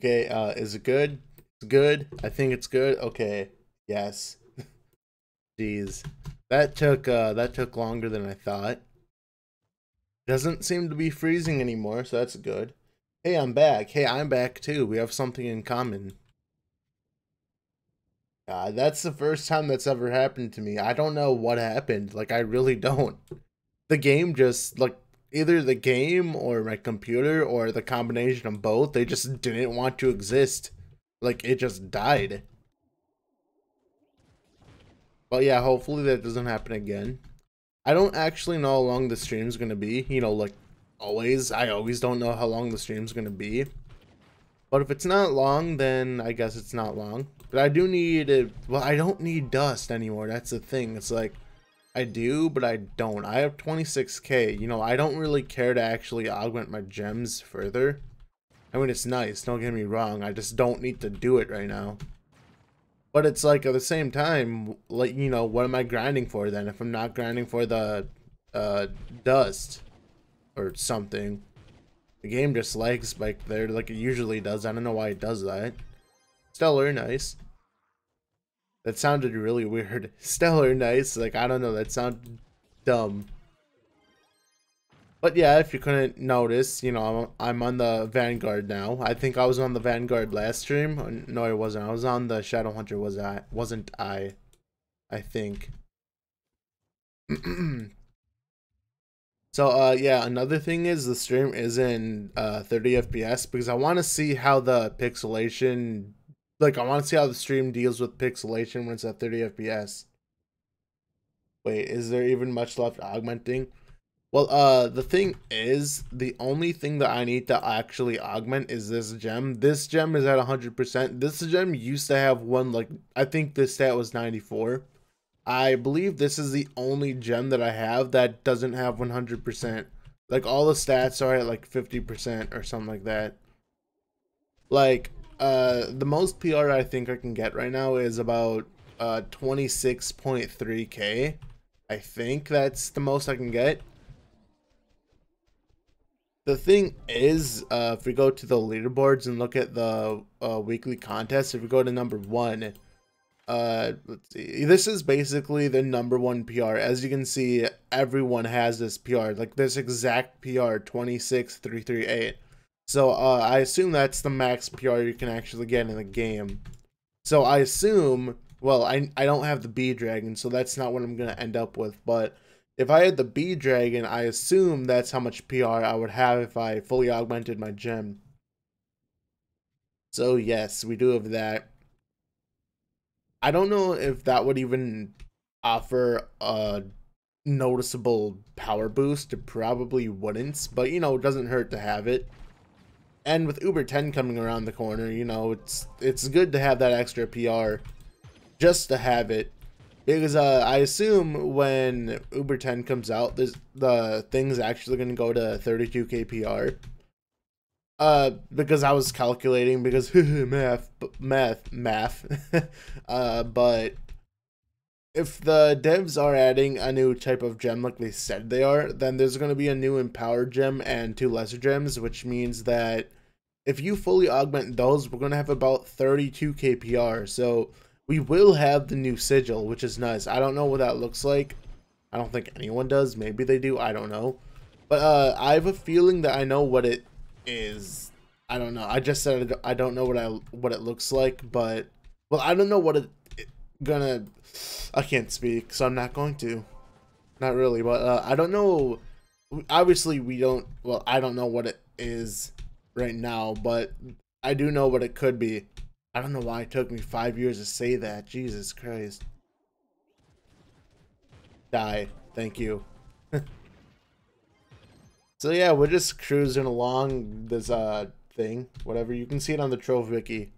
Okay, is it good? It's good. I think it's good. Okay. Yes. Jeez. That took longer than I thought. Doesn't seem to be freezing anymore, so that's good. Hey, I'm back. Hey, I'm back too. We have something in common. That's the first time that's ever happened to me. I don't know what happened. Like, I really don't. The game just, like, either the game or my computer or the combination of both, they just didn't want to exist. Like, it just died. But yeah, hopefully that doesn't happen again. I don't actually know how long the stream's gonna be. You know, like, always. I always don't know how long the stream's gonna be. But if it's not long, then I guess it's not long. But I do need it. Well, I don't need dust anymore. That's the thing. It's like, I do, but I don't. I have 26k. You know, I don't really care to actually augment my gems further. I mean, it's nice. Don't get me wrong. I just don't need to do it right now. But it's like, at the same time, like, you know, what am I grinding for then? If I'm not grinding for the dust or something. The game just lags like there like it usually does. I don't know why it does that. Stellar, nice. That sounded really weird. Stellar, nice. Like, I don't know. That sounded dumb. But yeah, if you couldn't notice, you know, I'm on the Vanguard now. I think I was on the Vanguard last stream. No, I wasn't. I was on the Shadowhunter. Wasn't I? I think. So yeah, another thing is the stream is in 30 FPS because I want to see how the pixelation, like, I want to see how the stream deals with pixelation when it's at 30 FPS. Wait, is there even much left augmenting? Well, the thing is, the only thing that I need to actually augment is this gem. This gem is at 100%. This gem used to have one, like, I think this stat was 94. I believe this is the only gem that I have that doesn't have 100%. Like, all the stats are at like 50% or something like that. Like, the most PR I think I can get right now is about 26.3k. I think that's the most I can get. The thing is, if we go to the leaderboards and look at the weekly contest, if we go to number 1, let's see, this is basically the number 1 PR. As you can see, everyone has this PR, like this exact PR, 26338. So I assume that's the max PR you can actually get in the game. So I assume, well, I don't have the bee dragon, so that's not what I'm gonna end up with. But if I had the bee dragon, I assume that's how much PR I would have if I fully augmented my gem. So yes, we do have that. I don't know if that would even offer a noticeable power boost. It probably wouldn't, but you know, it doesn't hurt to have it. And with Uber 10 coming around the corner, you know, it's good to have that extra PR just to have it. Because I assume when Uber 10 comes out, the thing's actually going to go to 32k PR. Because I was calculating, because math. But if the devs are adding a new type of gem like they said they are, then there's going to be a new empowered gem and 2 lesser gems, which means that if you fully augment those, we're going to have about 32k PR. So we will have the new sigil, which is nice. I don't know what that looks like. I don't think anyone does. Maybe they do. I don't know. But I have a feeling that I know what it is. I don't know. I just said I don't know what it looks like, but well, I don't know what I can't speak, so I'm not going to. Not really, but I don't know. Obviously, we don't. Well, I don't know what it is right now, but I do know what it could be. I don't know why it took me 5 years to say that. Jesus Christ. Die. Thank you. So yeah, we're just cruising along this thing, whatever. You can see it on the Trove wiki.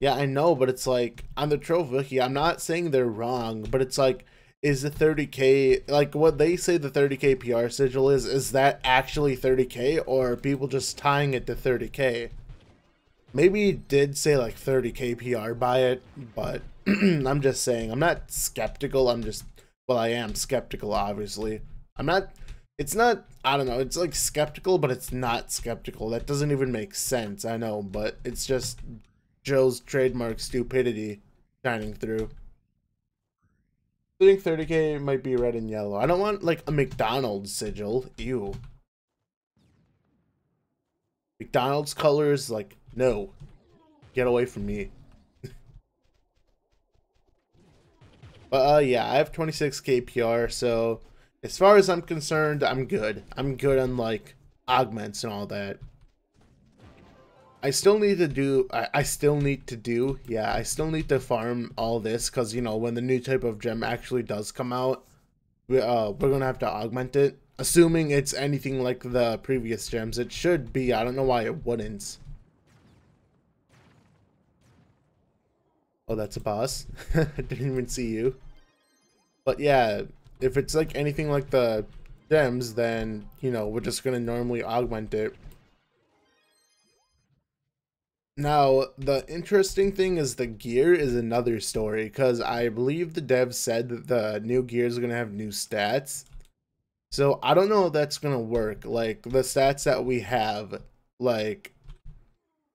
Yeah, I know, but it's like on the Trove wiki, I'm not saying they're wrong, but it's like, is the 30k, like what they say the 30k PR sigil is that actually 30k, or are people just tying it to 30k? Maybe it did say like 30k PR by it, but I'm just saying, I'm not skeptical, I'm just, well, I am skeptical, obviously. I'm not, It's not, I don't know, it's like skeptical, but it's not skeptical. That doesn't even make sense, I know, but it's just Joe's trademark stupidity shining through. I think 30k might be red and yellow. I don't want like a McDonald's sigil. Ew. McDonald's colors, like, no. Get away from me. But yeah, I have 26k PR, so as far as I'm concerned, I'm good. I'm good on like augments and all that. I still need to do, I still need to farm all this, because, you know, when the new type of gem actually does come out, we're gonna have to augment it. Assuming it's anything like the previous gems, it should be. I don't know why it wouldn't. Oh, that's a boss. I didn't even see you. But yeah, if it's like anything like the gems, then, you know, we're just gonna normally augment it. Now, the interesting thing is the gear is another story, because I believe the devs said that the new gear is gonna have new stats. So I don't know if that's gonna work. Like the stats that we have, like,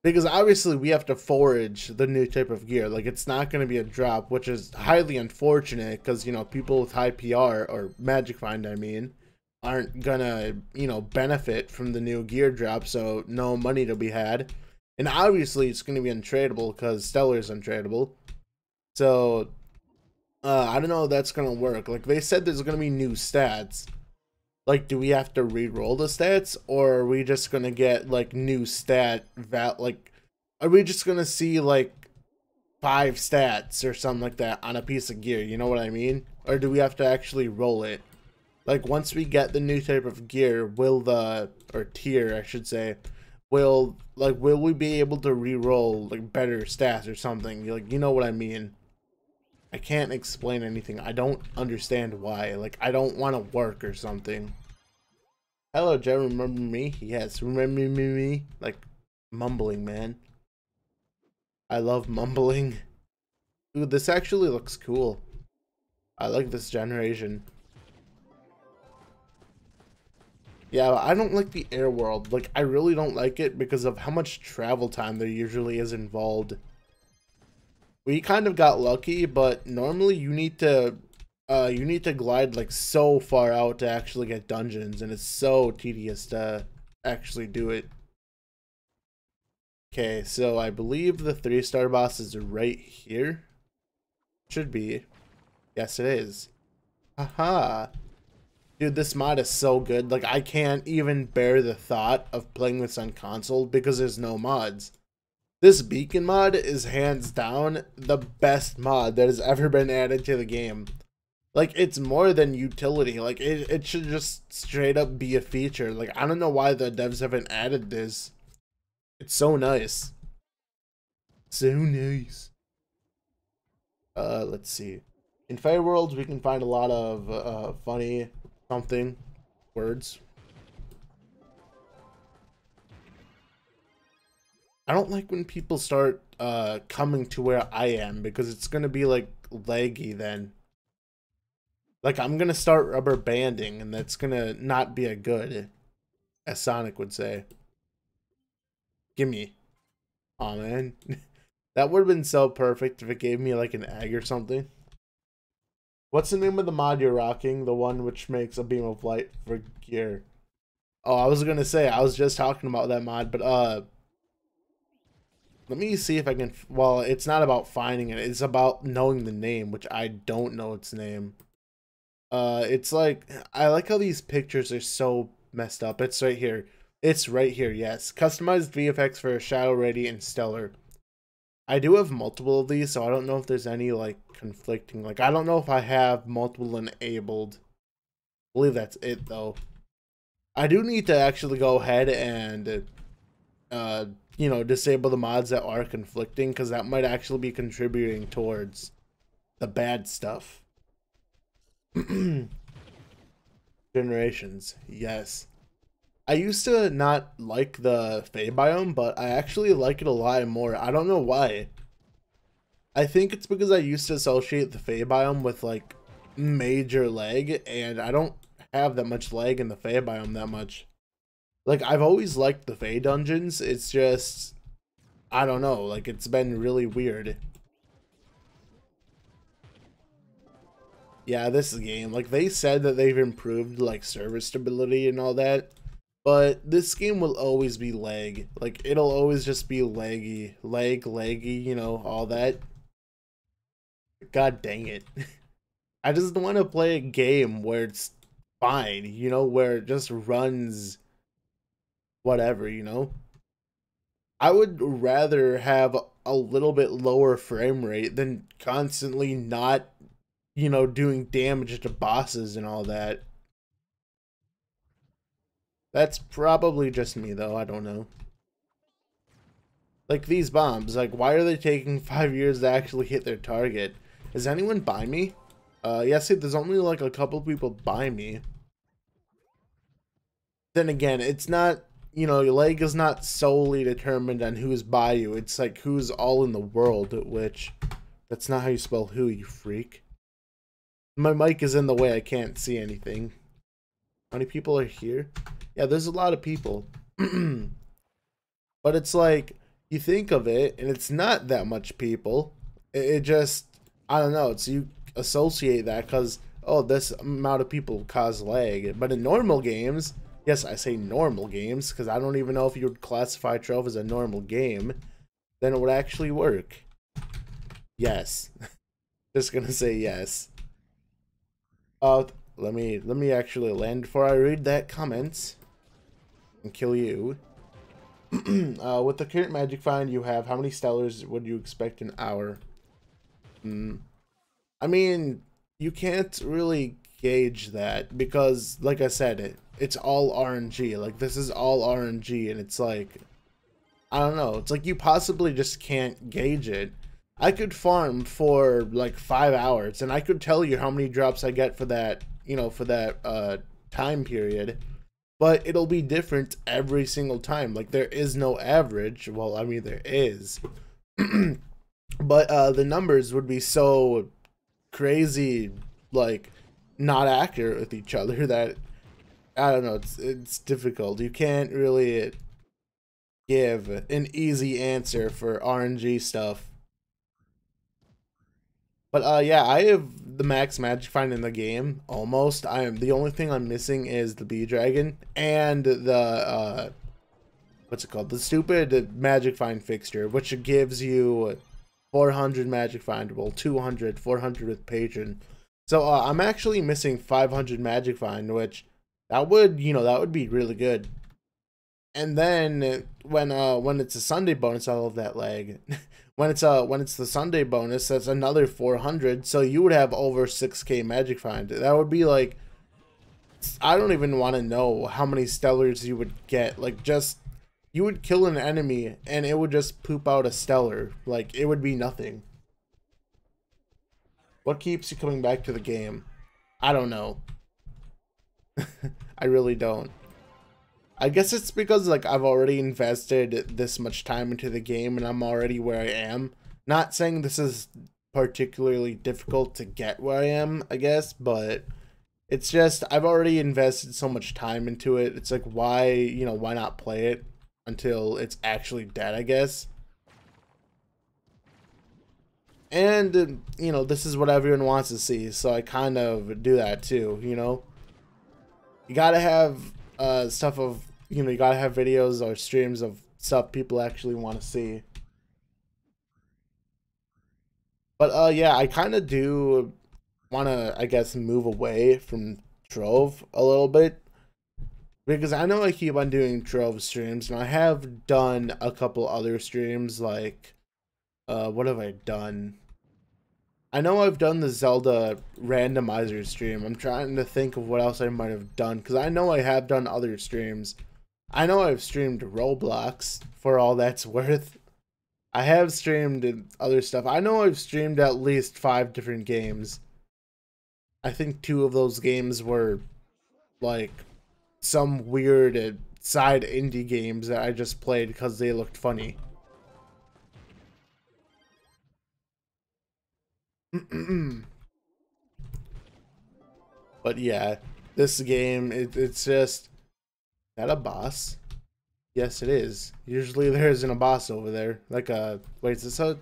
because obviously we have to forage the new type of gear. Like, it's not going to be a drop, which is highly unfortunate, because, you know, people with high PR, or Magic Find, I mean, aren't gonna, you know, benefit from the new gear drop, so no money to be had. And obviously it's going to be untradeable, because Stellar is untradeable. So I don't know if that's going to work. Like, they said there's going to be new stats. Like, do we have to re-roll the stats, or are we just gonna get like new like, are we just gonna see like 5 stats or something like that on a piece of gear, you know what I mean? Or do we have to actually roll it? Like, once we get the new type of gear, or tier I should say, will we be able to re-roll like better stats or something? Like, you know what I mean? I can't explain anything. I don't understand why. Like, I don't want to work or something. Hello, Joe. Remember me? Yes, remember me? Like, mumbling, man. I love mumbling. Ooh, this actually looks cool. I like this generation. Yeah, I don't like the air world. Like, I really don't like it because of how much travel time there usually is involved. We kind of got lucky, but normally you need to glide like so far out to actually get dungeons, and it's so tedious to actually do it. Okay, so I believe the 3-star boss is right here. Should be. Yes, it is. Haha. Dude, this mod is so good. Like, I can't even bear the thought of playing this on console because there's no mods. This beacon mod is hands down the best mod that has ever been added to the game. Like, it's more than utility. Like, it should just straight up be a feature. Like, I don't know why the devs haven't added this. It's so nice. So nice. Let's see. In Fire Worlds, we can find a lot of funny something words. I don't like when people start coming to where I am, because it's gonna be like laggy then. Like, I'm gonna start rubber banding, and that's gonna not be a good, as Sonic would say. Gimme. Aw, man. That would have been so perfect if it gave me like an egg or something. What's the name of the mod you're rocking? The one which makes a beam of light for gear. Oh, I was gonna say, I was just talking about that mod, but let me see if I can, well, it's not about finding it, it's about knowing the name, which I don't know its name. It's like, I like how these pictures are so messed up. It's right here. It's right here, yes. Customized VFX for Shadow Radiant and Stellar. I do have multiple of these, so I don't know if there's any, like, conflicting. Like, I don't know if I have multiple enabled. I believe that's it, though. I do need to actually go ahead and, you know, disable the mods that are conflicting, because that might actually be contributing towards the bad stuff. Generations, yes. I used to not like the Fey biome, but I actually like it a lot more. I don't know why. I think it's because I used to associate the Fey biome with like major lag, and I don't have that much lag in the Fae biome that much. Like, I've always liked the Fae dungeons. It's just, I don't know, like, it's been really weird. Yeah, this game, like, they said that they've improved, like, server stability and all that, but this game will always be lag. Like, it'll always just be laggy. Laggy, you know, all that. God dang it. I just want to play a game where it's fine, you know, where it just runs whatever, you know? I would rather have a little bit lower frame rate than constantly not, you know, doing damage to bosses and all that. That's probably just me, though. I don't know. Like, these bombs, like, why are they taking 5 years to actually hit their target? Is anyone by me? Yeah, see, there's only, like, a couple people by me. Then again, it's not, you know, your leg is not solely determined on who's by you. It's, like, who's all in the world, which, that's not how you spell who, you freak. My mic is in the way, I can't see anything. How many people are here? Yeah, there's a lot of people. But it's like, you think of it, and it's not that much people. It just, I don't know, it's you associate that because, oh, this amount of people cause lag. But in normal games, yes, I say normal games, because I don't even know if you would classify Trove as a normal game, then it would actually work. Yes. Just gonna say yes. Let me actually land before I read that comment and kill you. With the current magic find you have, how many stellars would you expect an hour? I mean, you can't really gauge that because, like I said, it's all RNG. Like, this is all RNG, and it's like, I don't know. It's like you possibly just can't gauge it. I could farm for like 5 hours, and I could tell you how many drops I get for that, you know, for that time period. But it'll be different every single time. Like, there is no average. Well, I mean, there is. But the numbers would be so crazy, like, not accurate with each other that, I don't know, it's difficult. You can't really give an easy answer for RNG stuff. But yeah, I have the max magic find in the game almost. I am the only thing I'm missing is the bee dragon and the what's it called? The stupid magic find fixture, which gives you 400 magic findable, 200, 400 with patron. So I'm actually missing 500 magic find, which that would, you know, that would be really good. And then when it's a Sunday bonus, I love that lag. when it's the Sunday bonus, that's another 400. So you would have over 6k magic find. That would be like, I don't even want to know how many stellars you would get. Like, just, you would kill an enemy and it would just poop out a stellar. Like, it would be nothing. What keeps you coming back to the game? I don't know. I really don't. I guess it's because, like, I've already invested this much time into the game and I'm already where I am. Not saying this is particularly difficult to get where I am, I guess, but it's just, I've already invested so much time into it. It's like, why, you know, why not play it until it's actually dead, I guess. And, you know, this is what everyone wants to see, so I kind of do that too, you know? You gotta have stuff of, you know, you gotta have videos or streams of stuff people actually want to see. But yeah, I kind of do want to, I guess, move away from Trove a little bit, because I know I keep on doing Trove streams, and I have done a couple other streams, like, what have I done? I know I've done the Zelda randomizer stream. I'm trying to think of what else I might have done, because I know I have done other streams. I know I've streamed Roblox, for all that's worth. I have streamed other stuff. I know I've streamed at least 5 different games. I think 2 of those games were, like, some weird side indie games that I just played because they looked funny. But yeah. This game, it's just... Is that a boss? Yes, it is. Usually there isn't a boss over there. Like a... Wait, is this a...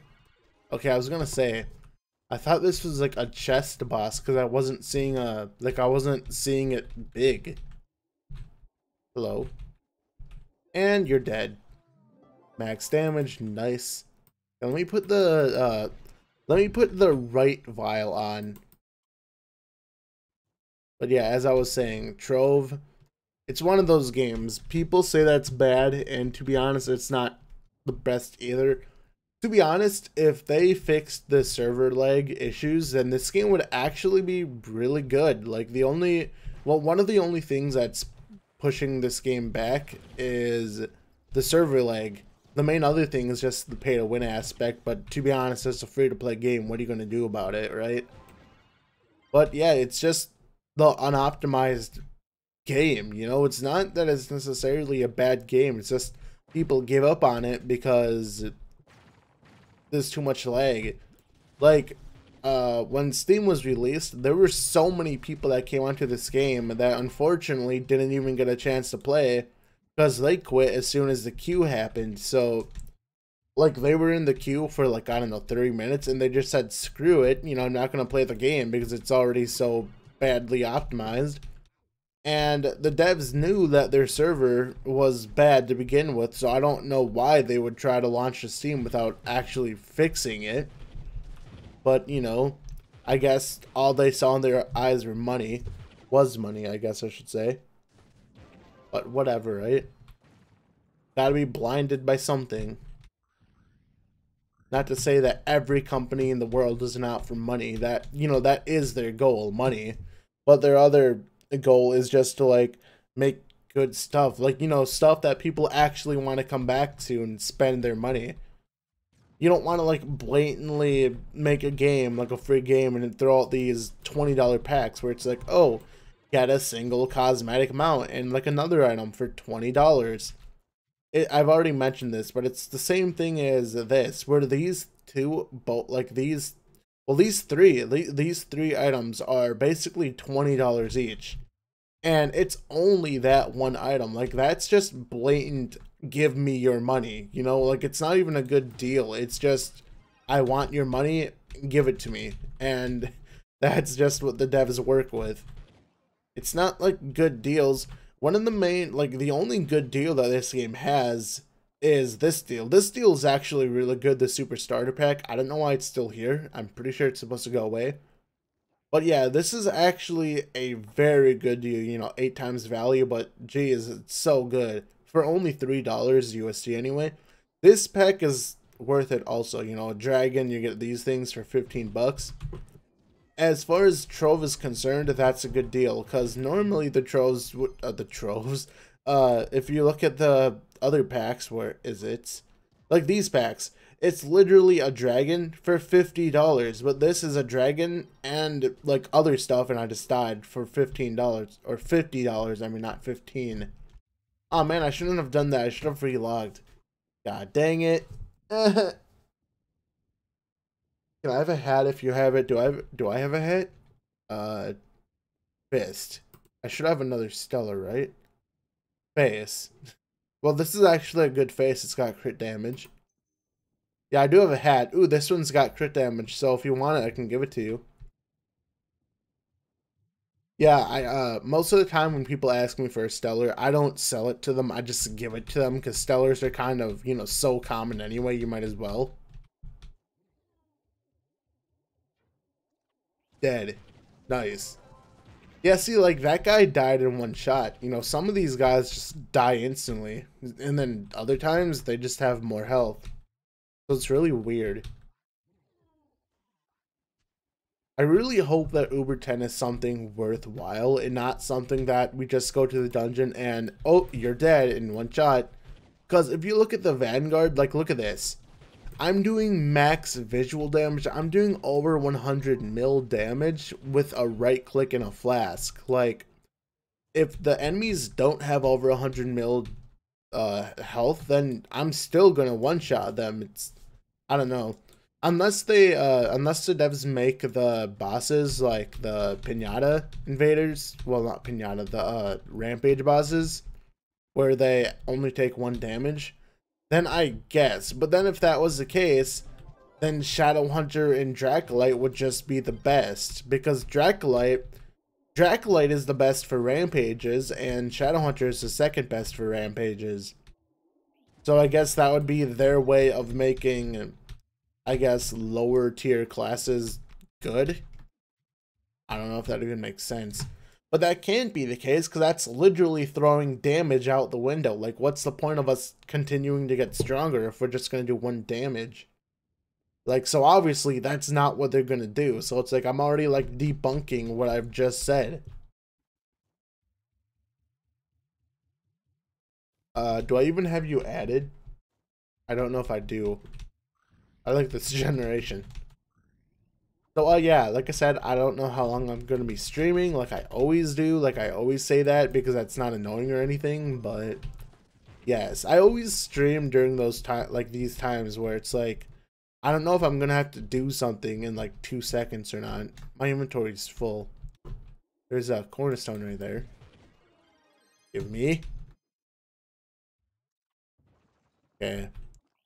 Okay, I was gonna say... I thought this was like a chest boss because I wasn't seeing a... Like, I wasn't seeing it big. Hello. And you're dead. Max damage, nice. And let me put the right vial on. But yeah, as I was saying, Trove, it's one of those games. People say that's bad, and to be honest, it's not the best either. To be honest, if they fixed the server lag issues, then this game would actually be really good. Like one of the only things that's pushing this game back is the server lag. The main other thing is just the pay to win aspect, but to be honest, it's a free to play game. What are you going to do about it, right? But yeah, it's just the unoptimized game, you know? It's not that it's necessarily a bad game. It's just people give up on it because there's too much lag. Like, when Steam was released, there were so many people that came onto this game that unfortunately didn't even get a chance to play because they quit as soon as the queue happened. So, like, they were in the queue for, like, I don't know, 30 minutes, and they just said, screw it, you know, I'm not going to play the game because it's already so badly optimized. And the devs knew that their server was bad to begin with, so I don't know why they would try to launch the Steam without actually fixing it. But, you know, I guess all they saw in their eyes were money. Was money, I guess I should say. But whatever, right? Gotta be blinded by something. Not to say that every company in the world isn't out for money. That, you know, that is their goal, money. But their other goal is just to, like, make good stuff. Like, you know, stuff that people actually want to come back to and spend their money. You don't want to, like, blatantly make a game, like a free game, and then throw out these $20 packs where it's like, oh, get a single cosmetic mount and, like, another item for $20. I've already mentioned this, but it's the same thing as this, where these two, both, like, these, well, these three items are basically $20 each. And it's only that one item. Like, that's just blatant, give me your money, you know? Like, it's not even a good deal. It's just, I want your money, give it to me. And that's just what the devs work with. It's not, like, good deals. One of the main, like, the only good deal that this game has is this deal. This deal is actually really good, the Super Starter Pack. I don't know why it's still here. I'm pretty sure it's supposed to go away. But yeah, this is actually a very good deal, you know, 8 times value, but geez, it's so good. For only $3 USD anyway. This pack is worth it also, you know, a dragon, you get these things for 15 bucks. As far as Trove is concerned, that's a good deal, because normally the Troves, if you look at the other packs, where is it? Like these packs, it's literally a dragon for $50, but this is a dragon and like other stuff, and I just died for $15 or $50. I mean, not 15. Oh man, I shouldn't have done that. I should have relogged. God dang it. Can I have a hat if you have it? Do I have a hat? Fist. I should have another stellar, right? Face. Well, this is actually a good face. It's got crit damage. Yeah, I do have a hat. Ooh, this one's got crit damage, so if you want it, I can give it to you. Yeah, I most of the time when people ask me for a stellar, I don't sell it to them. I just give it to them because stellars are kind of, you know, so common anyway, you might as well. Dead. Nice. Yeah, see, like, that guy died in one shot. You know, some of these guys just die instantly. And then other times, they just have more health. So it's really weird. I really hope that Uber 10 is something worthwhile and not something that we just go to the dungeon and, oh, you're dead in one shot. Because if you look at the Vanguard, like, look at this. I'm doing max visual damage. I'm doing over 100 mil damage with a right click and a flask. Like, if the enemies don't have over 100 mil health, then I'm still gonna one-shot them. It's, I don't know. Unless unless the devs make the bosses like the Pinata invaders, well, not Pinata, the Rampage bosses, where they only take 1 damage, then I guess. But then if that was the case, then Shadowhunter and Dracolite would just be the best, because Dracolite is the best for rampages, and Shadowhunter is the second best for rampages. So I guess that would be their way of making, I guess, lower tier classes good. I don't know if that even makes sense. But that can't be the case, because that's literally throwing damage out the window. Like, what's the point of us continuing to get stronger if we're just going to do 1 damage? Like, so obviously that's not what they're going to do. So it's like, I'm already like debunking what I've just said. Do I even have you added? I don't know if I do. I like this generation. So, yeah, like I said, I don't know how long I'm going to be streaming, like I always do. Like, I always say that because that's not annoying or anything, but yes, I always stream during those times, like these times where it's like, I don't know if I'm going to have to do something in like 2 seconds or not. My inventory's full. There's a cornerstone right there. Give me. Okay.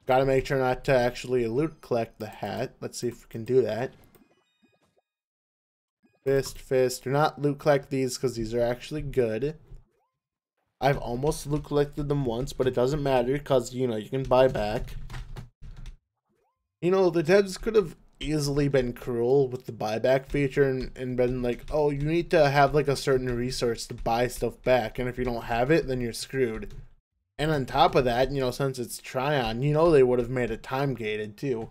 Gotta make sure not to actually loot collect the hat. Let's see if we can do that. Fist. Do not loot collect these because these are actually good. I've almost loot collected them once, but it doesn't matter because, you know, you can buy back. You know, the devs could have easily been cruel with the buyback feature and been like, oh, you need to have like a certain resource to buy stuff back, and if you don't have it, then you're screwed. And on top of that, you know, since it's Tryon, you know they would have made it time gated too.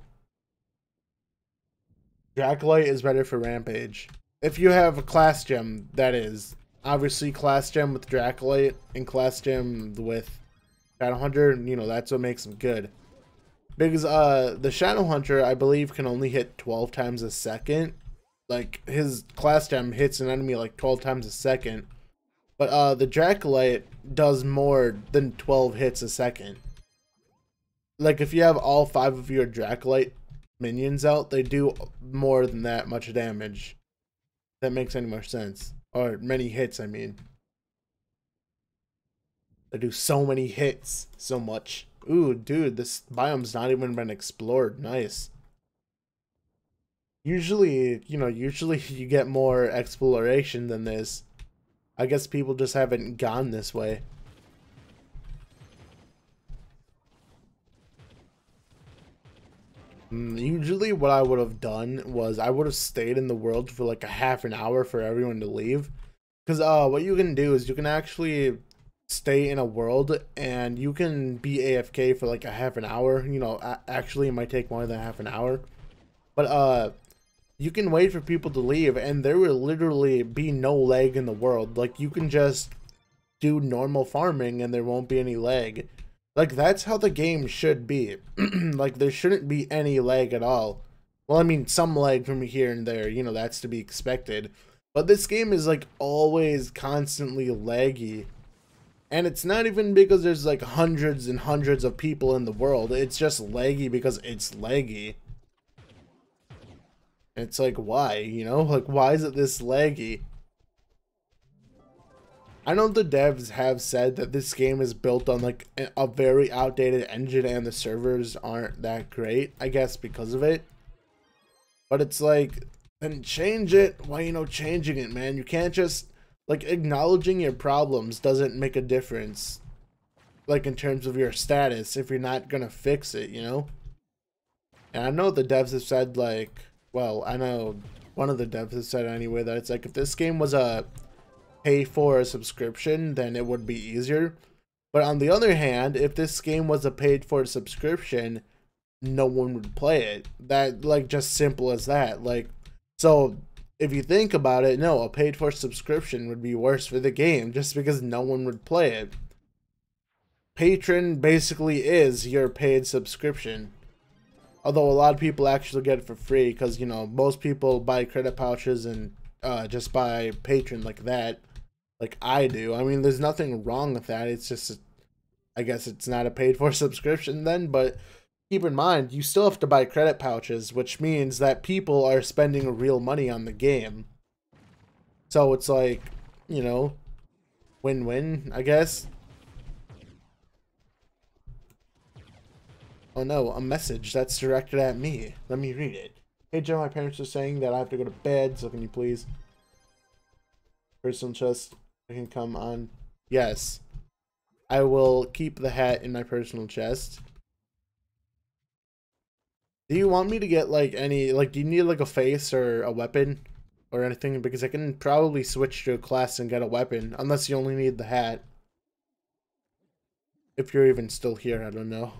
Dracolite is better for Rampage. If you have a class gem, that is. Obviously, class gem with Dracolite and class gem with Shadowhunter, you know, that's what makes them good. Because the Shadowhunter, I believe, can only hit 12 times a second. Like, his class gem hits an enemy like 12 times a second. But the Dracolite does more than 12 hits a second. Like, if you have all 5 of your Dracolite minions out, they do more than that much damage. If that makes any more sense. Or many hits, I mean. They do so many hits. So much. Ooh, dude, this biome's not even been explored. Nice. Usually, you know, you get more exploration than this. I guess people just haven't gone this way. Usually what I would have done was I would have stayed in the world for like a half an hour for everyone to leave. Because what you can do is you can actually stay in a world and you can be AFK for like a half an hour. You know, actually it might take more than half an hour. But you can wait for people to leave and there will literally be no lag in the world. Like, you can just do normal farming and there won't be any lag. Like, that's how the game should be. Like, there shouldn't be any lag at all. Well, I mean, some lag from here and there, you know, that's to be expected. But this game is, like, always constantly laggy. And it's not even because there's, like, hundreds and hundreds of people in the world. It's just laggy because it's laggy. It's like, why, you know? Like, why is it this laggy? I know the devs have said that this game is built on, like, a very outdated engine and the servers aren't that great, I guess, because of it. But it's like, then change it. Why, you know, changing it, man? You can't just, like, acknowledging your problems doesn't make a difference, like, in terms of your status if you're not gonna fix it, you know? And I know the devs have said, like, well, I know one of the devs has said anyway that it's like, if this game was a pay for a subscription, then it would be easier. But on the other hand, if this game was a paid for subscription, no one would play it. That, like, just simple as that. Like, so if you think about it, no, a paid for subscription would be worse for the game just because no one would play it. Patron basically is your paid subscription. Although a lot of people actually get it for free because, you know, most people buy credit pouches and just buy Patron like that. Like I do. I mean, there's nothing wrong with that. It's just, I guess it's not a paid for subscription then, but keep in mind, you still have to buy credit pouches, which means that people are spending real money on the game. So it's like, you know, win-win, I guess. Oh no, a message that's directed at me. Let me read it. Hey Joe, my parents are saying that I have to go to bed, so can you please? Personal chest, I can come on. Yes. I will keep the hat in my personal chest. Do you want me to get like any, like, do you need like a face or a weapon or anything? Because I can probably switch to a class and get a weapon, unless you only need the hat. If you're even still here, I don't know.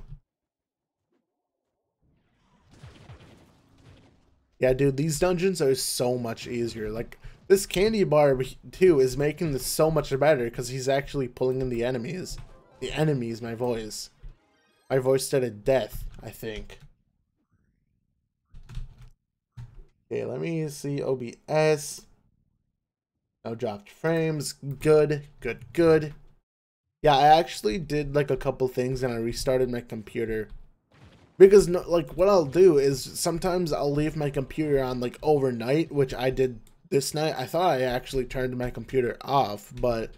Yeah, dude, these dungeons are so much easier. Like, this candy bar, too, is making this so much better because he's actually pulling in the enemies. The enemies, my voice. My voice to death, I think. Okay, let me see OBS. No dropped frames. Good, good, good. Yeah, I actually did like a couple things and I restarted my computer. Because, no, like, what I'll do is sometimes I'll leave my computer on, like, overnight, which I did this night. I thought I actually turned my computer off, but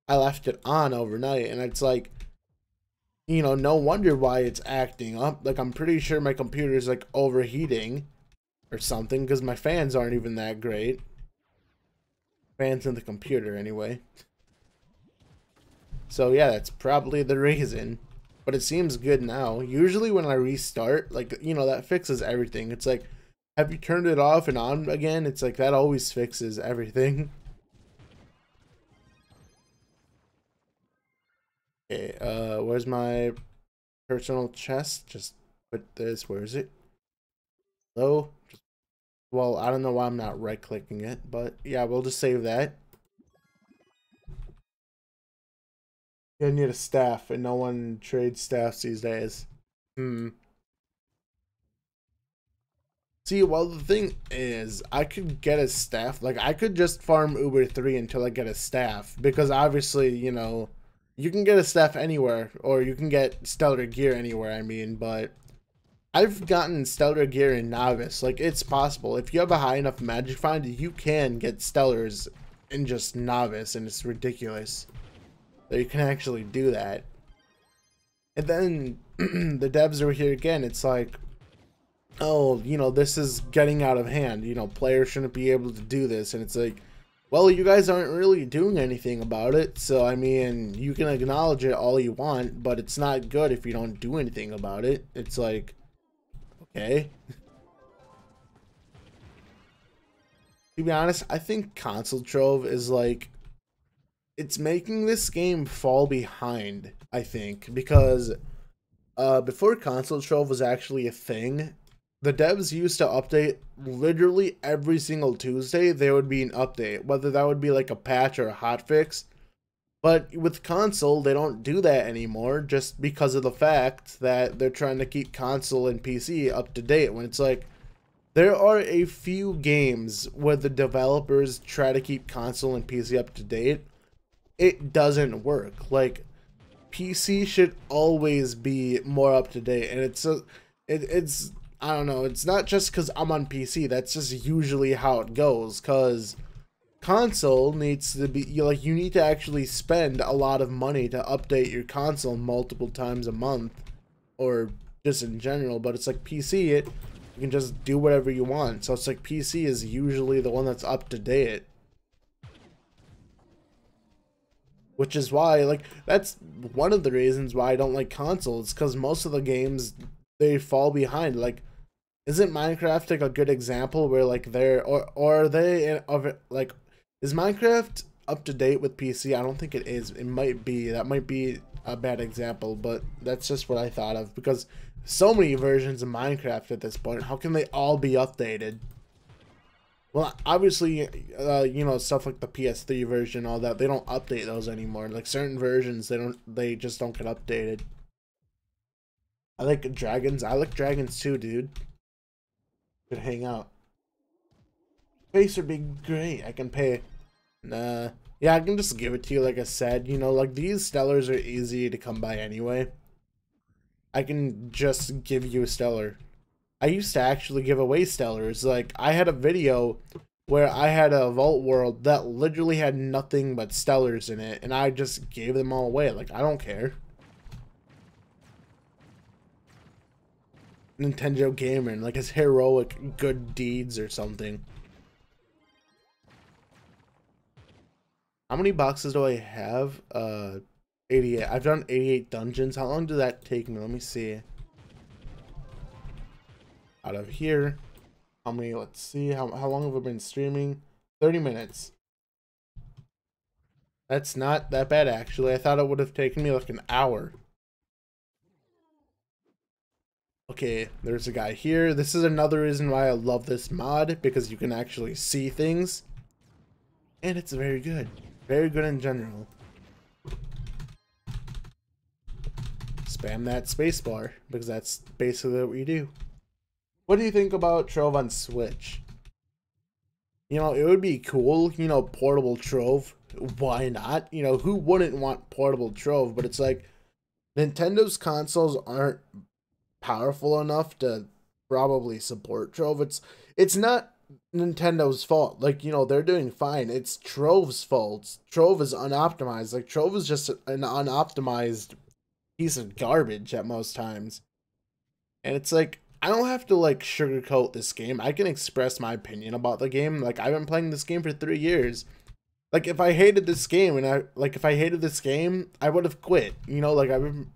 I left it on overnight, and it's like, you know, no wonder why it's acting up. Like, I'm pretty sure my computer's, like, overheating or something, because my fans aren't even that great. Fans in the computer, anyway. So, yeah, that's probably the reason. But it seems good now. Usually when I restart, like, you know, that fixes everything. It's like, have you turned it off and on again? It's like, that always fixes everything. Okay, where's my personal chest? Just put this, where is it? Hello? Well, I don't know why I'm not right-clicking it, but yeah, we'll just save that. I need a staff, and no one trades staffs these days. See, well, the thing is, I could get a staff. Like, I could just farm Uber 3 until I get a staff. Because obviously, you know, you can get a staff anywhere. Or you can get stellar gear anywhere, I mean. But I've gotten stellar gear in Novice. Like, it's possible. If you have a high enough magic find, you can get stellars in just Novice. And it's ridiculous that you can actually do that. And then the devs are here again. It's like, oh, you know, this is getting out of hand. You know, players shouldn't be able to do this. And it's like, well, you guys aren't really doing anything about it. So, I mean, you can acknowledge it all you want, but it's not good if you don't do anything about it. It's like, okay. To be honest, I think console Trove is like, it's making this game fall behind, I think, because before console Trove was actually a thing, the devs used to update literally every single Tuesday. There would be an update, whether that would be like a patch or a hotfix. But with console, they don't do that anymore just because of the fact that they're trying to keep console and PC up to date. When it's like, there are a few games where the developers try to keep console and PC up to date. It doesn't work. Like, PC should always be more up to date, and it's I don't know, it's not just because I'm on PC, that's just usually how it goes, because console needs to be, like, you need to actually spend a lot of money to update your console multiple times a month, or just in general. But it's like PC, you can just do whatever you want, so it's like PC is usually the one that's up to date. Which is why, like, that's one of the reasons why I don't like consoles, because most of the games, they fall behind. Like, isn't Minecraft like a good example where like they're, or are they of it, like, is Minecraft up to date with PC? I don't think it is. It might be. That might be a bad example, but that's just what I thought of, because so many versions of Minecraft at this point. How can they all be updated? Well, obviously, you know, stuff like the PS3 version, all that, they don't update those anymore. Like, certain versions, they just don't get updated. I like dragons. I like dragons too, dude. Could hang out. Face would be great. I can pay. Nah. Yeah, I can just give it to you, like I said. You know, like, these stellars are easy to come by anyway. I can just give you a stellar. I used to actually give away stellars. Like, I had a video where I had a vault world that literally had nothing but stellars in it, and I just gave them all away. Like, I don't care. Nintendo Gamer, like his heroic good deeds or something. How many boxes do I have? 88. I've done 88 dungeons. How long did that take me? Let me see. Out of here. How many? Let's see. How long have I been streaming? 30 minutes. That's not that bad, actually. I thought it would have taken me like an hour. Okay, there's a guy here. This is another reason why I love this mod, because you can actually see things. And it's very good. Very good in general. Spam that spacebar, because that's basically what we do. What do you think about Trove on Switch? You know, it would be cool, you know, portable Trove. Why not? You know, who wouldn't want portable Trove? But it's like, Nintendo's consoles aren't powerful enough to probably support Trove. It's not Nintendo's fault. Like, you know, they're doing fine. It's Trove's fault. Trove is unoptimized. Like, Trove is just an unoptimized piece of garbage at most times. And it's like, I don't have to like sugarcoat this game. I can express my opinion about the game. Like, I've been playing this game for 3 years. Like, if I hated this game I would have quit. You know, like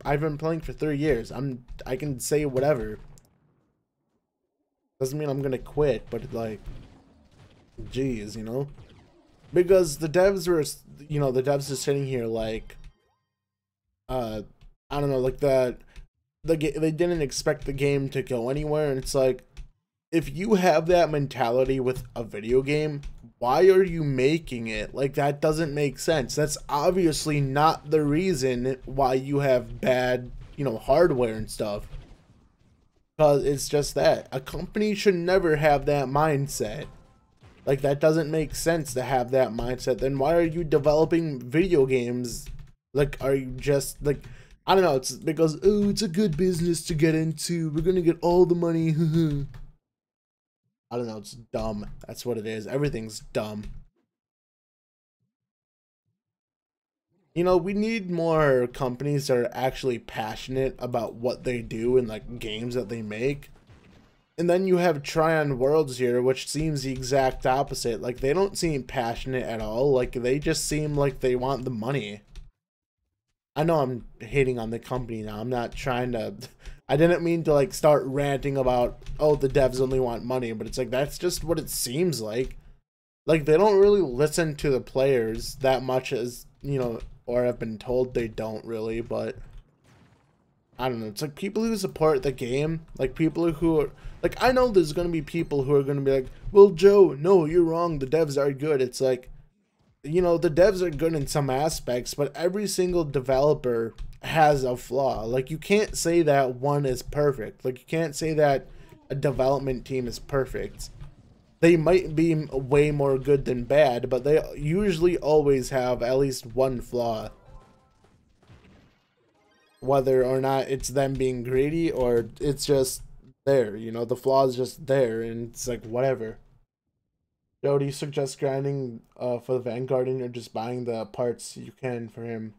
I've been playing for 3 years. I can say whatever. Doesn't mean I'm gonna quit, but like, geez, you know, because the devs were, you know, the devs are sitting here like, I don't know, like they didn't expect the game to go anywhere, and it's like, if you have that mentality with a video game, why are you making it? Like, that doesn't make sense. That's obviously not the reason why you have bad, you know, hardware and stuff. Because it's just that. A company should never have that mindset. Like, that doesn't make sense to have that mindset. Then why are you developing video games? Like, are you just, like, I don't know, it's because, oh, it's a good business to get into. We're gonna get all the money. I don't know, it's dumb. That's what it is. Everything's dumb. You know, we need more companies that are actually passionate about what they do and like games that they make. And then you have Tryon Worlds here, which seems the exact opposite. Like, they don't seem passionate at all. Like, they just seem like they want the money. I know I'm hating on the company now. I'm not trying to... I didn't mean to, like, start ranting about, oh, the devs only want money. But it's like, that's just what it seems like. Like, they don't really listen to the players that much as, you know, or have been told they don't really. But, I don't know. It's like people who support the game. Like, people who are... Like, I know there's going to be people who are going to be like, well, Joe, no, you're wrong. The devs are good. It's like... You know, the devs are good in some aspects, but every single developer has a flaw. Like, you can't say that one is perfect. Like, you can't say that a development team is perfect. They might be way more good than bad, but they usually always have at least one flaw. Whether or not it's them being greedy or it's just there, you know, the flaw is just there, and it's like, whatever. Joe, do you suggest grinding for the Vanguardian or just buying the parts you can for him?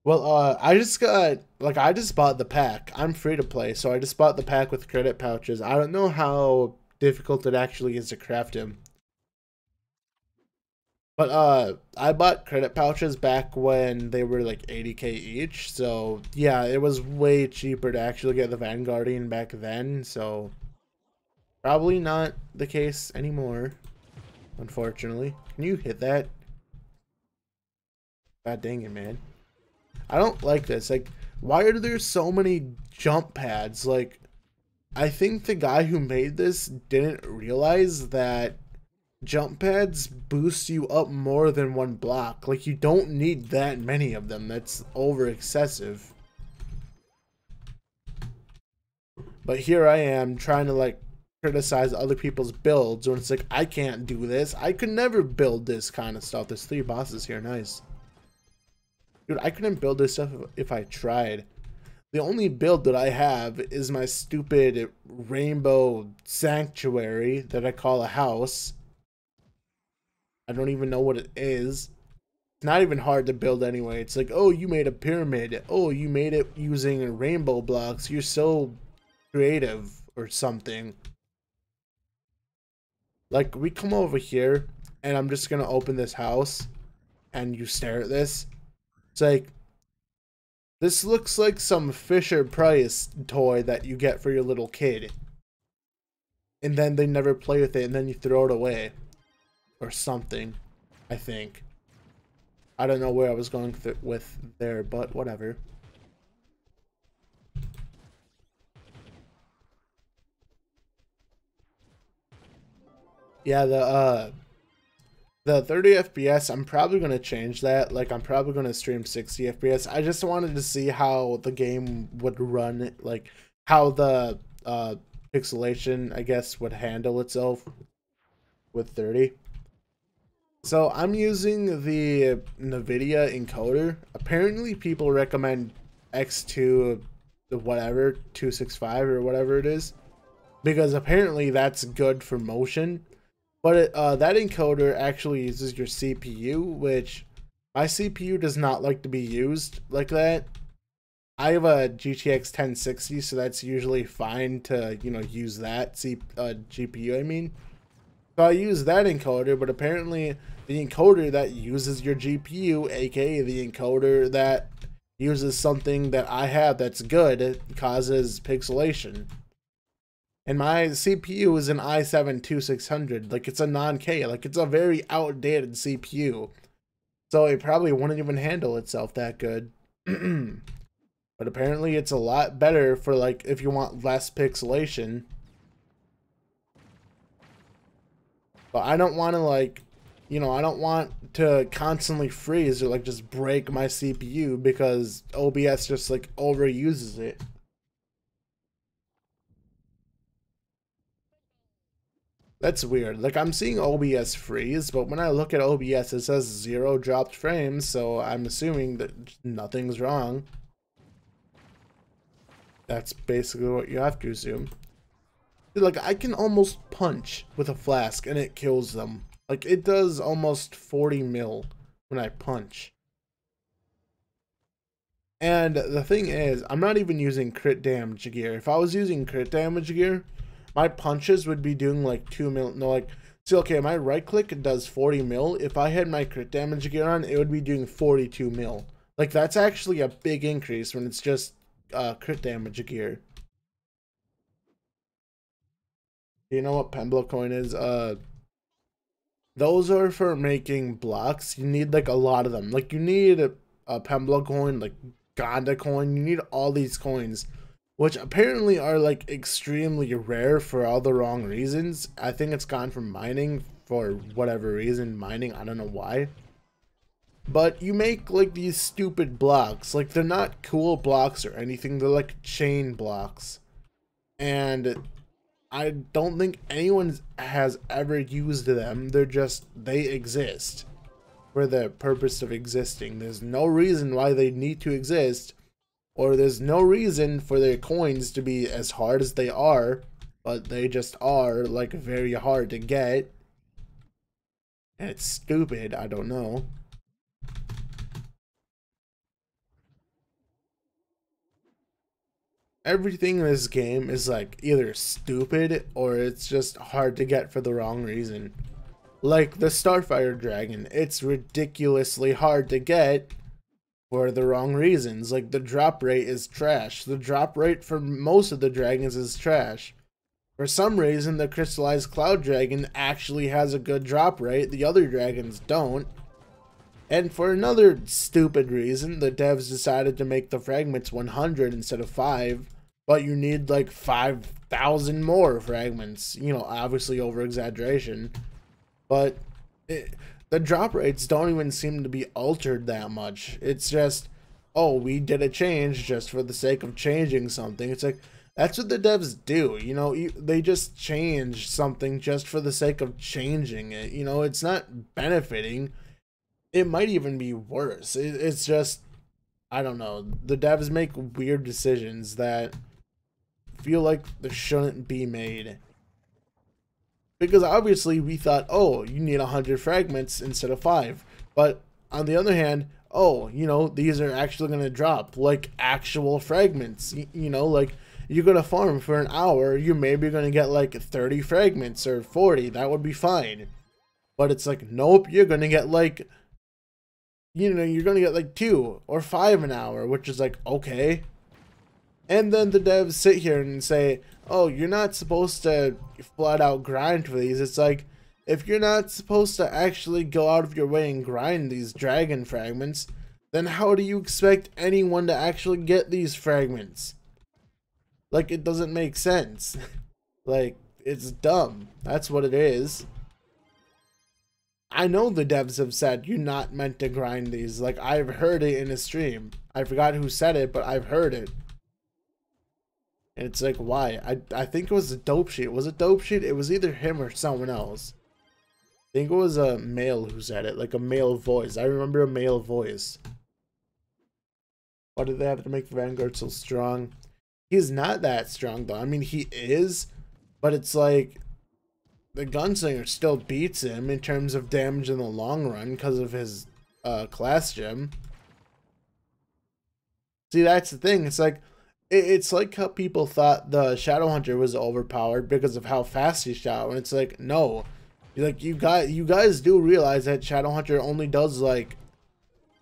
Well, I just bought the pack. I'm free to play, so I just bought the pack with credit pouches. I don't know how difficult it actually is to craft him. But I bought credit pouches back when they were like 80k each. So yeah, it was way cheaper to actually get the Vanguardian back then. So probably not the case anymore, unfortunately. Can you hit that? God dang it, man. I don't like this. Like, why are there so many jump pads? Like, I think the guy who made this didn't realize that jump pads boost you up more than one block. Like, you don't need that many of them. That's over excessive. But here I am trying to, like, criticize other people's builds when it's like, I can't do this. I could never build this kind of stuff. There's 3 bosses here. Nice. Dude, I couldn't build this stuff if I tried. The only build that I have is my stupid rainbow sanctuary that I call a house. I don't even know what it is. It's not even hard to build anyway. It's like, oh, you made a pyramid. Oh, you made it using rainbow blocks. You're so creative or something. Like, we come over here and I'm just gonna open this house and you stare at this. It's like, this looks like some Fisher Price toy that you get for your little kid. And then they never play with it and then you throw it away. Or something, I think. I don't know where I was going with there, but whatever. Yeah, the 30 FPS, I'm probably going to change that. Like, I'm probably going to stream 60 FPS. I just wanted to see how the game would run, like, how the pixelation, I guess, would handle itself with 30. So, I'm using the NVIDIA encoder. Apparently, people recommend X2, whatever, 265 or whatever it is, because apparently that's good for motion. But that encoder actually uses your CPU, which my CPU does not like to be used like that. I have a GTX 1060, so that's usually fine to, you know, use that GPU, I mean. So I use that encoder, but apparently the encoder that uses your GPU, aka the encoder that uses something that I have that's good, causes pixelation. And my CPU is an i7-2600. Like, it's a non-K. Like, it's a very outdated CPU. So it probably wouldn't even handle itself that good. But apparently it's a lot better for, like, if you want less pixelation. But I don't want to, like, you know, I don't want to constantly freeze or, like, just break my CPU because OBS just, like, overuses it. That's weird. Like, I'm seeing OBS freeze, but when I look at OBS, it says 0 dropped frames, so I'm assuming that nothing's wrong. That's basically what you have to assume. Like, I can almost punch with a flask and it kills them. Like, it does almost 40 mil when I punch. And the thing is, I'm not even using crit damage gear. If I was using crit damage gear, my punches would be doing like 2 mil. No, like, see, okay, my right click does 40 mil. If I had my crit damage gear on, it would be doing 42 mil. Like, that's actually a big increase when it's just crit damage gear. You know what Pemblo coin is? Those are for making blocks. You need like a lot of them. Like, you need a Pemblo coin, like Gonda coin. You need all these coins, which apparently are like extremely rare for all the wrong reasons. I think it's gone from mining for whatever reason. Mining, I don't know why. But you make like these stupid blocks. Like, they're not cool blocks or anything. They're like chain blocks. And I don't think anyone has ever used them. They exist for the purpose of existing. There's no reason why they need to exist, or there's no reason for their coins to be as hard as they are, but they just are, like, very hard to get. And it's stupid, I don't know. Everything in this game is like either stupid or it's just hard to get for the wrong reason. Like the Starfire Dragon, it's ridiculously hard to get for the wrong reasons. Like, the drop rate is trash. The drop rate for most of the dragons is trash. For some reason, the Crystallized Cloud Dragon actually has a good drop rate. The other dragons don't. And for another stupid reason, the devs decided to make the fragments 100 instead of 5, but you need like 5,000 more fragments. You know, obviously over exaggeration, but the drop rates don't even seem to be altered that much. It's just, oh, we did a change just for the sake of changing something. It's like, that's what the devs do, you know, they just change something just for the sake of changing it. You know, it's not benefiting. It might even be worse. It's just, I don't know. The devs make weird decisions that feel like they shouldn't be made. Because obviously we thought, oh, you need 100 fragments instead of 5. But on the other hand, oh, you know, these are actually going to drop like actual fragments. You know, like you're going to farm for an hour, you're maybe going to get like 30 fragments or 40. That would be fine. But it's like, nope, you're going to get like, you know, you're going to get like 2 or 5 an hour, which is like, okay. And then the devs sit here and say, oh, you're not supposed to flat out grind for these. It's like, if you're not supposed to actually go out of your way and grind these dragon fragments, then how do you expect anyone to actually get these fragments? Like, it doesn't make sense. Like, it's dumb. That's what it is. I know the devs have said you're not meant to grind these. Like, I've heard it in a stream. I forgot who said it, but I've heard it. And it's like, why? I think it was a dope sheet. Was it dope sheet? It was either him or someone else. I think it was a male who said it, like a male voice. I remember a male voice. Why did they have to make Vanguard so strong? He's not that strong though. I mean, he is, but it's like the Gunslinger still beats him in terms of damage in the long run because of his class gem. See, that's the thing. It's like, it's like how people thought the Shadowhunter was overpowered because of how fast he shot. When it's like, no, like you guys do realize that Shadowhunter only does like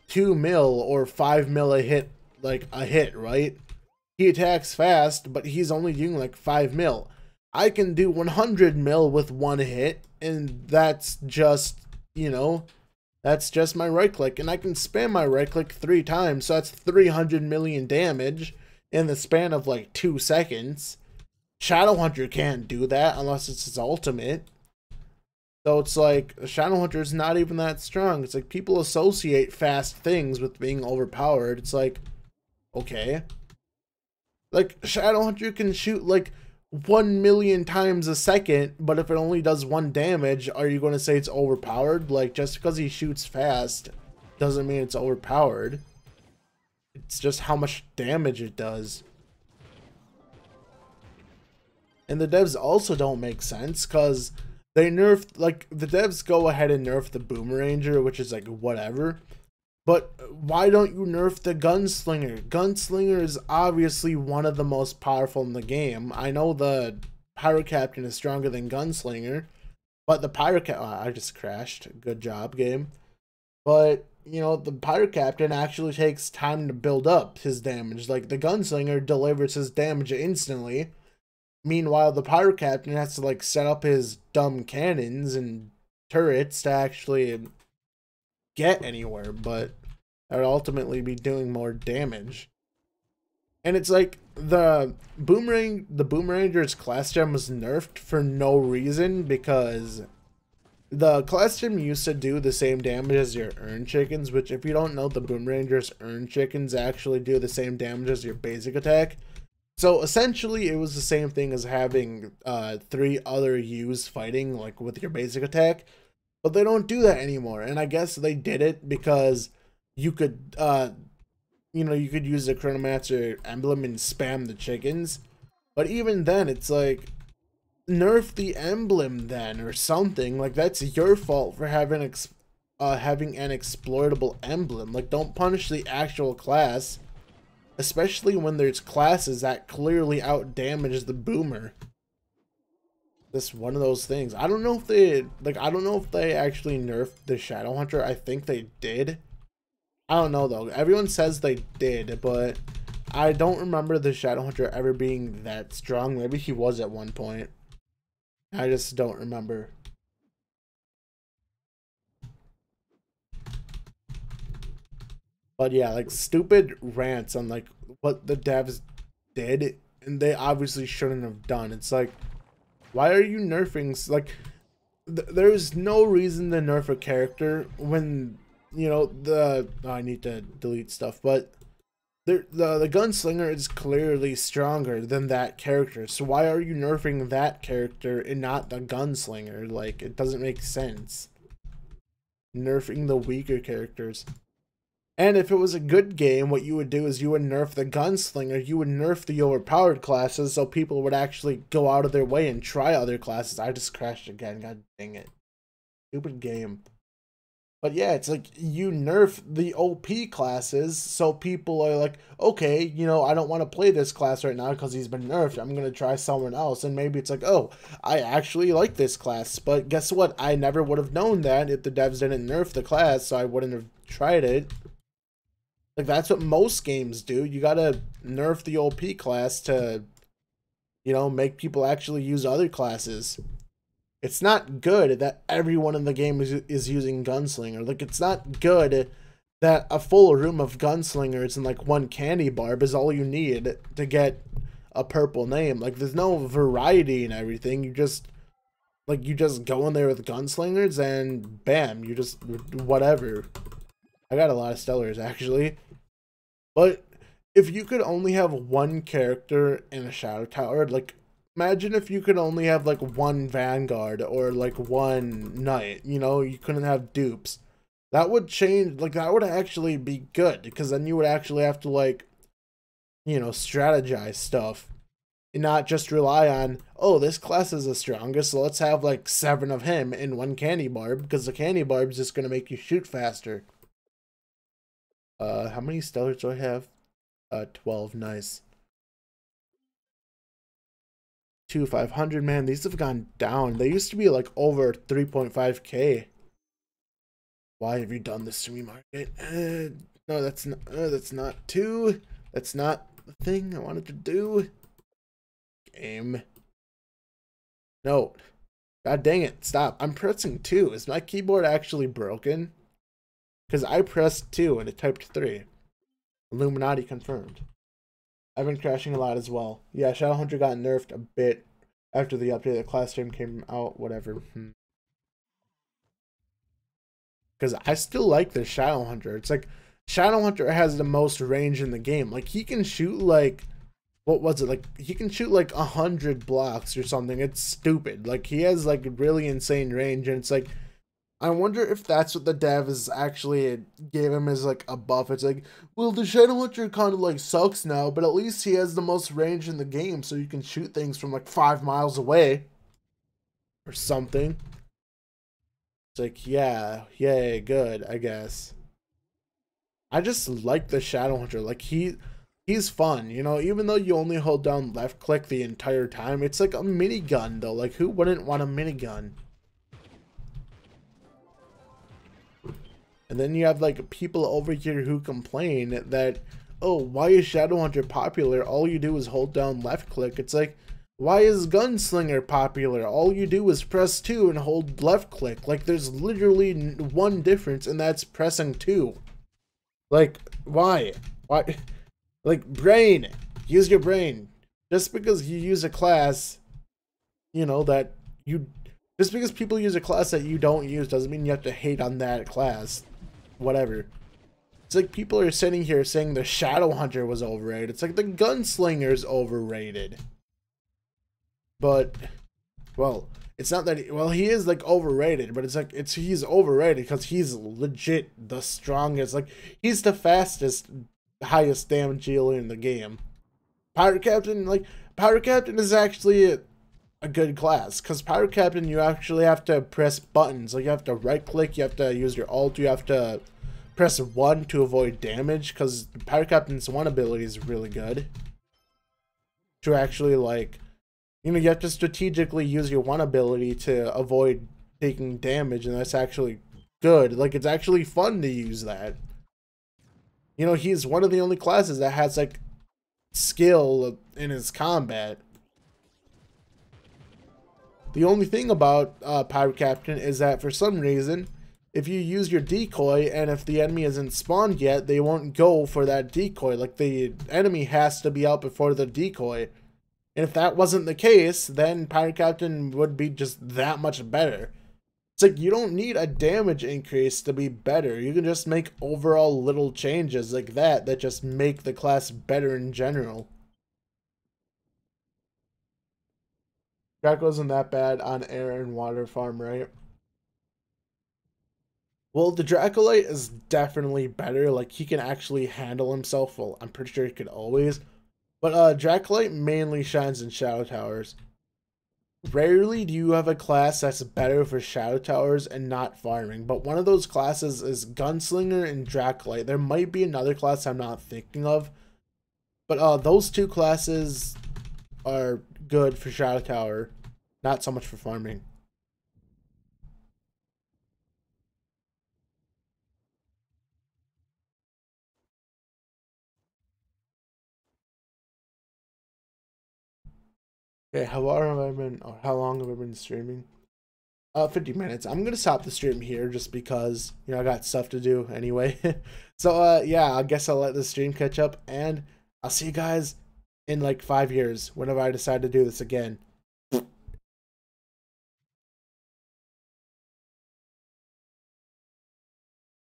2 mil or 5 mil a hit, like a hit, right? He attacks fast, but he's only doing like 5 mil. I can do 100 mil with 1 hit, and that's just, you know, that's just my right click, and I can spam my right click 3 times, so that's 300 million damage in the span of like 2 seconds. Shadowhunter can't do that unless it's his ultimate. So it's like, Shadowhunter is not even that strong. It's like people associate fast things with being overpowered. It's like, okay. Like, Shadowhunter can shoot like 1 million times a second, but if it only does 1 damage, are you going to say it's overpowered? Like, just because he shoots fast doesn't mean it's overpowered. It's just how much damage it does. And the devs also don't make sense because they nerfed, like, the devs go ahead and nerf the Boomeranger, which is like whatever. But why don't you nerf the Gunslinger? Gunslinger is obviously one of the most powerful in the game. I know the Pirate Captain is stronger than Gunslinger, but the Pirate Captain, I just crashed. Good job, game. But you know, the Pirate Captain actually takes time to build up his damage. Like, the Gunslinger delivers his damage instantly. Meanwhile, the Pirate Captain has to, like, set up his dumb cannons and turrets to actually get anywhere, but that would ultimately be doing more damage. And it's like, the Boomeranger's class gem was nerfed for no reason, because the class gem used to do the same damage as your Urn Chickens, which, if you don't know, the Boomeranger's Urn Chickens actually do the same damage as your basic attack. So essentially, it was the same thing as having 3 other U's fighting, like, with your basic attack. But they don't do that anymore, and I guess they did it because you could, you know, you could use the Chronomancer emblem and spam the chickens. But even then, it's like, nerf the emblem then, or something. Like, that's your fault for having an exploitable emblem. Like, don't punish the actual class, especially when there's classes that clearly outdamage the Boomer. This one of those things. I don't know if they, like, I don't know if they actually nerfed the Shadowhunter. I think they did. I don't know though. Everyone says they did, but I don't remember the Shadowhunter ever being that strong. Maybe he was at one point. I just don't remember. But yeah, like, stupid rants on like what the devs did, and they obviously shouldn't have done. It's like, why are you nerfing, like, there's no reason to nerf a character when, you know, I need to delete stuff, but the Gunslinger is clearly stronger than that character. So why are you nerfing that character and not the Gunslinger? Like, it doesn't make sense. Nerfing the weaker characters. And if it was a good game, what you would do is you would nerf the gunslinger, you would nerf the overpowered classes so people would actually go out of their way and try other classes. I just crashed again, god dang it. Stupid game. But yeah, it's like you nerf the OP classes so people are like, okay, you know, I don't want to play this class right now because he's been nerfed. I'm going to try someone else. And maybe it's like, oh, I actually like this class. But guess what? I never would have known that if the devs didn't nerf the class, so I wouldn't have tried it. Like, that's what most games do. You got to nerf the OP class to, you know, make people actually use other classes. It's not good that everyone in the game is using Gunslinger. Like, it's not good that a full room of Gunslingers and, like, one candy barb is all you need to get a purple name. Like, there's no variety in everything. You just, like, you just go in there with Gunslingers and bam, you just, whatever. I got a lot of Stellars, actually. But if you could only have one character in a Shadow Tower, like, imagine if you could only have, like, one Vanguard or, like, one Knight, you know, you couldn't have dupes. That would change, like, that would actually be good, because then you would actually have to, like, you know, strategize stuff. And not just rely on, oh, this class is the strongest, so let's have, like, 7 of him in one candy barb, because the candy barb is just going to make you shoot faster. How many Stellars do I have? 12, nice. 500, man, these have gone down. They used to be like over 3.5k. Why have you done this to me, Market? No, that's not that's not the thing I wanted to do. Game. No. God dang it, stop. I'm pressing 2. Is my keyboard actually broken? Because I pressed 2 and it typed 3. Illuminati confirmed. I've been crashing a lot as well. Yeah, Shadowhunter got nerfed a bit after the update. The class name came out, whatever. Because I still like the Shadowhunter. It's like, Shadowhunter has the most range in the game. Like, he can shoot, like, what was it? Like, he can shoot, like, 100 blocks or something. It's stupid. Like, he has, like, really insane range. And it's like, I wonder if that's what the dev is actually gave him as, like, a buff. It's like, well, the Shadowhunter kind of, like, sucks now, but at least he has the most range in the game, so you can shoot things from, like, 5 miles away. Or something. It's like, yeah, yay, good, I guess. I just like the Shadowhunter. Like, he's fun, you know, even though you only hold down left click the entire time. It's like a minigun, though. Like, who wouldn't want a minigun? And then you have, like, people over here who complain that, oh, why is Shadowhunter popular? All you do is hold down left click. It's like, why is Gunslinger popular? All you do is press 2 and hold left click. Like, there's literally one difference, and that's pressing 2. Like, why? Why? Like, brain. Use your brain. Just because you use a class, you know, that you... Just because people use a class that you don't use doesn't mean you have to hate on that class. Whatever. It's like people are sitting here saying the Shadowhunter was overrated. It's like the Gunslinger's overrated. But, well, it's not that, well, he is, like, overrated, but it's like, he's overrated because he's legit the strongest. Like, he's the fastest, highest damage dealer in the game. Pirate Captain, like, Pirate Captain is actually a good class, because Pirate Captain, you actually have to press buttons. Like, you have to right click, you have to use your ult, you have to press 1 to avoid damage, because Pirate Captain's 1 ability is really good. To actually, like, you know, you have to strategically use your 1 ability to avoid taking damage, and that's actually good. Like, it's actually fun to use that. You know, he's one of the only classes that has, like, skill in his combat. The only thing about Pirate Captain is that for some reason, if you use your decoy and if the enemy isn't spawned yet, they won't go for that decoy. Like, the enemy has to be out before the decoy. And if that wasn't the case, then Pirate Captain would be just that much better. It's like, you don't need a damage increase to be better. You can just make overall little changes like that just make the class better in general. Draco isn't that bad on air and water farm, right? Well, the Dracolite is definitely better. Like, he can actually handle himself. Well, I'm pretty sure he could always. But Dracolite mainly shines in Shadow Towers. Rarely do you have a class that's better for Shadow Towers and not farming. But one of those classes is Gunslinger and Dracolite. There might be another class I'm not thinking of. But those two classes are good for Shadow Tower. Not so much for farming. Okay, how long have I been, or how long have I been streaming? 50 minutes. I'm gonna stop the stream here just because, you know, I got stuff to do anyway. So, yeah, I guess I'll let the stream catch up, and I'll see you guys in like 5 years whenever I decide to do this again.